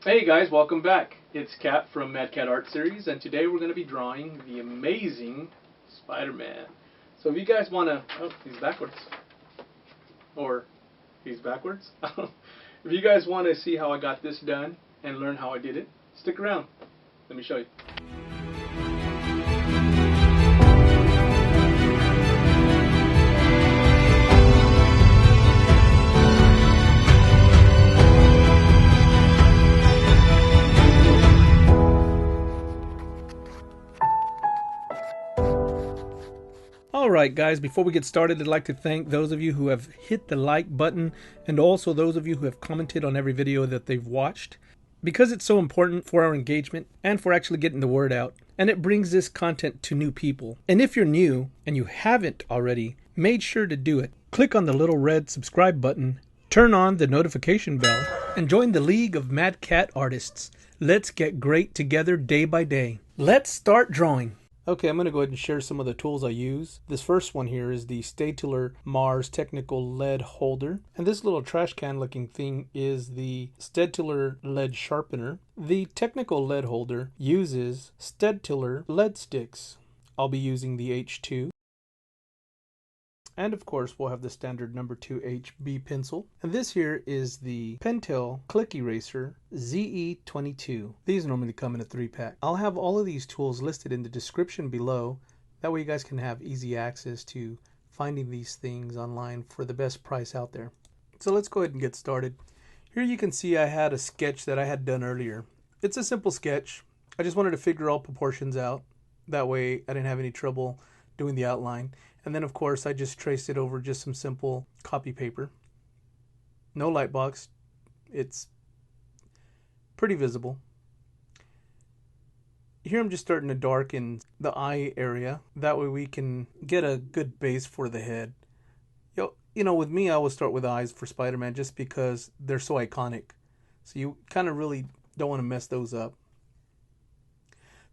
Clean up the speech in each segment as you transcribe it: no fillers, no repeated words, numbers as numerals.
Hey guys, welcome back. It's Kat from Madcatt Art Series, and today we're going to be drawing the amazing Spider-Man. So if you guys want to... Oh, he's backwards. Or he's backwards. If you guys want to see how I got this done and learn how I did it, stick around. Let me show you. Alright guys, before we get started, I'd like to thank those of you who have hit the like button and also those of you who have commented on every video that they've watched, because it's so important for our engagement and for actually getting the word out, and it brings this content to new people. And if you're new and you haven't already made sure to do it, click on the little red subscribe button, turn on the notification bell, and join the League of Madcatt Artists. Let's get great together day by day. Let's start drawing. Okay, I'm going to go ahead and share some of the tools I use. This first one here is the Stadler Mars Technical Lead Holder. And this little trash can looking thing is the Stadler Lead Sharpener. The Technical Lead Holder uses Stadler lead sticks. I'll be using the H2. And of course, we'll have the standard number 2 HB pencil. And this here is the Pentel Click Eraser ZE22. These normally come in a 3-pack. I'll have all of these tools listed in the description below. That way you guys can have easy access to finding these things online for the best price out there. So let's go ahead and get started. Here you can see I had a sketch that I had done earlier. It's a simple sketch. I just wanted to figure all proportions out. That way I didn't have any trouble doing the outline. And then of course I just traced it over just some simple copy paper. No light box. It's pretty visible. Here I'm just starting to darken the eye area. That way we can get a good base for the head. You know, with me I always start with eyes for Spider-Man just because they're so iconic. So you kind of really don't want to mess those up.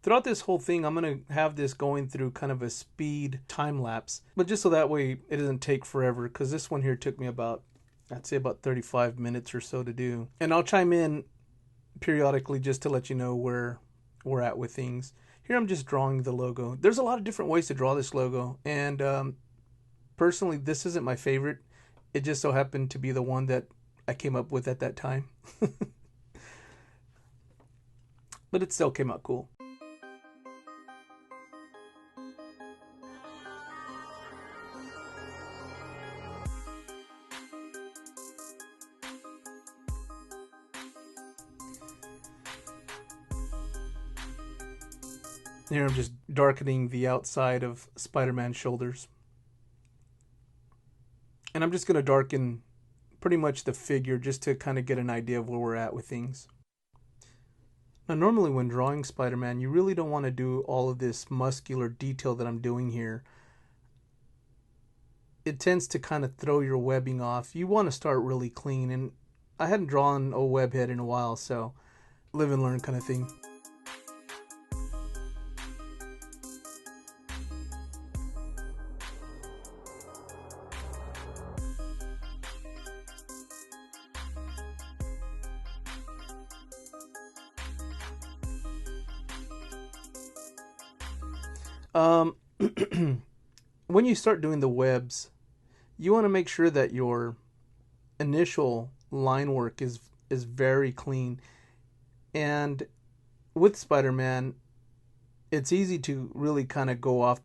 Throughout this whole thing, I'm going to have this going through kind of a speed time lapse, but just so that way it doesn't take forever, because this one here took me about, I'd say about 35 minutes or so to do. And I'll chime in periodically just to let you know where we're at with things. Here I'm just drawing the logo. There's a lot of different ways to draw this logo, and personally this isn't my favorite. It just so happened to be the one that I came up with at that time. But it still came out cool. Here I'm just darkening the outside of Spider-Man's shoulders. And I'm just going to darken pretty much the figure just to kind of get an idea of where we're at with things. Now normally when drawing Spider-Man, you really don't want to do all of this muscular detail that I'm doing here. It tends to kind of throw your webbing off. You want to start really clean, and I hadn't drawn a web head in a while, so live and learn kind of thing. When you start doing the webs, you want to make sure that your initial line work is very clean. And with Spider-Man, it's easy to really kind of go off,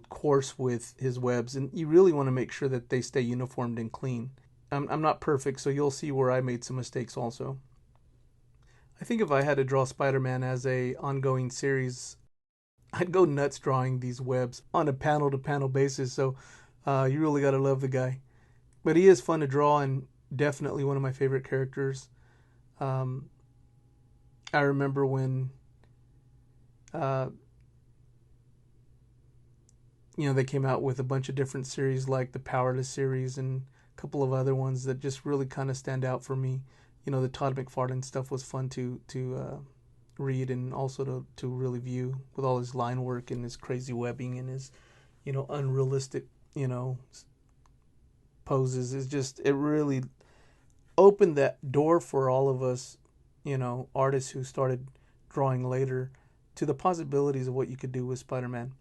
course with his webs, and you really want to make sure that they stay uniformed and clean. I'm not perfect, so you'll see where I made some mistakes also. I think if I had to draw Spider-Man as a ongoing series, I'd go nuts drawing these webs on a panel-to-panel basis, so you really got to love the guy. But he is fun to draw and definitely one of my favorite characters. I remember when they came out with a bunch of different series like the Powerless series and a couple of other ones that just really kind of stand out for me. The Todd McFarlane stuff was fun to read and also to really view, with all his line work and his crazy webbing and his unrealistic poses. It really opened that door for all of us artists who started drawing later to the possibilities of what you could do with Spider-Man.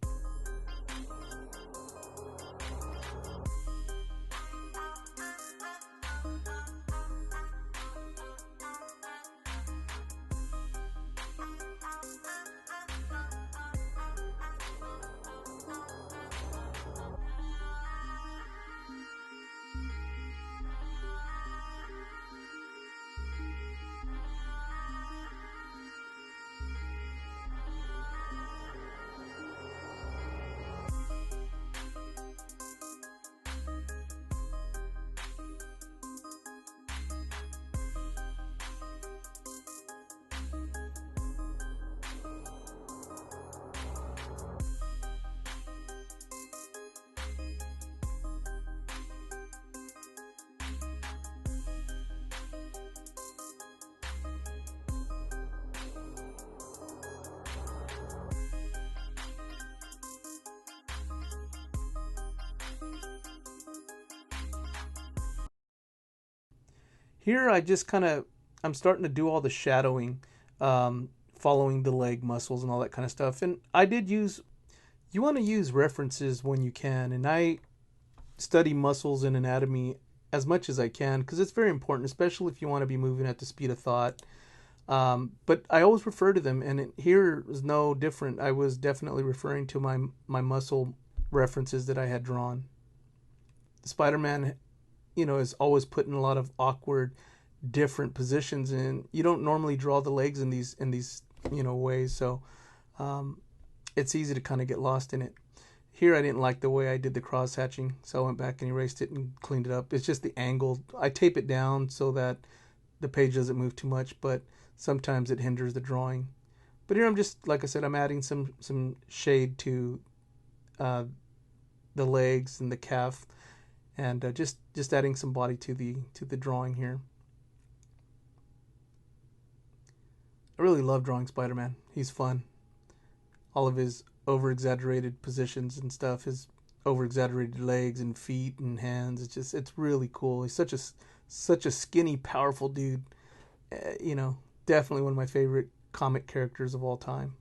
Here I'm starting to do all the shadowing, following the leg muscles and all that kind of stuff. And you want to use references when you can. And I study muscles and anatomy as much as I can because it's very important, especially if you want to be moving at the speed of thought. But I always refer to them, and here is no different. I was definitely referring to my muscle references that I had drawn. Spider-Man is always put in a lot of awkward, different positions, and you don't normally draw the legs in these ways, so it's easy to kind of get lost in it. Here I didn't like the way I did the cross hatching, so I went back and erased it and cleaned it up. It's just the angle. I tape it down so that the page doesn't move too much, but sometimes it hinders the drawing. But here I'm just, like I said, I'm adding some shade to the legs and the calf, and just adding some body to the drawing here. I really love drawing Spider-Man. He's fun. All of his over-exaggerated positions and stuff, his over-exaggerated legs and feet and hands. It's really cool. He's such a skinny, powerful dude. Definitely one of my favorite comic characters of all time.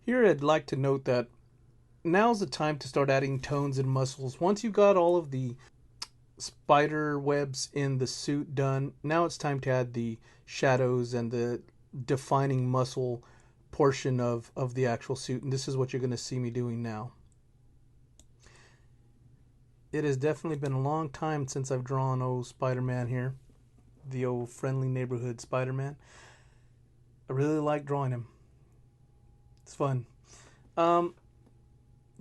Here I'd like to note that now's the time to start adding tones and muscles. Once you've got all of the spider webs in the suit done, now it's time to add the shadows and the defining muscle portion of the actual suit, and this is what you're going to see me doing now. It has definitely been a long time since I've drawn old Spider-Man here, the old friendly neighborhood Spider-Man. I really like drawing him. It's fun.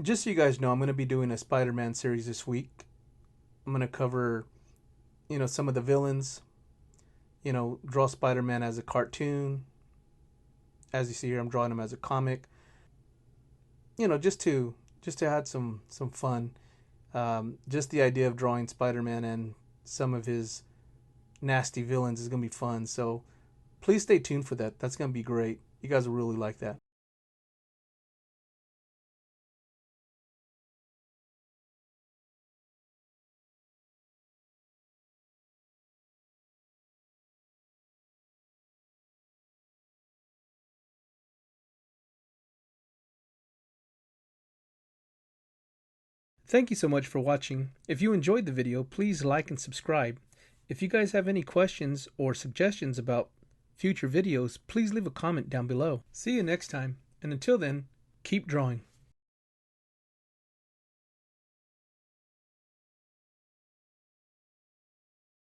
Just so you guys know, I'm going to be doing a Spider-Man series this week. I'm going to cover, some of the villains, draw Spider-Man as a cartoon. As you see here, I'm drawing him as a comic. Just to add some fun. Just the idea of drawing Spider-Man and some of his nasty villains is going to be fun. So please stay tuned for that. That's going to be great. You guys will really like that. Thank you so much for watching. If you enjoyed the video, please like and subscribe. If you guys have any questions or suggestions about future videos, please leave a comment down below. See you next time, and until then, keep drawing.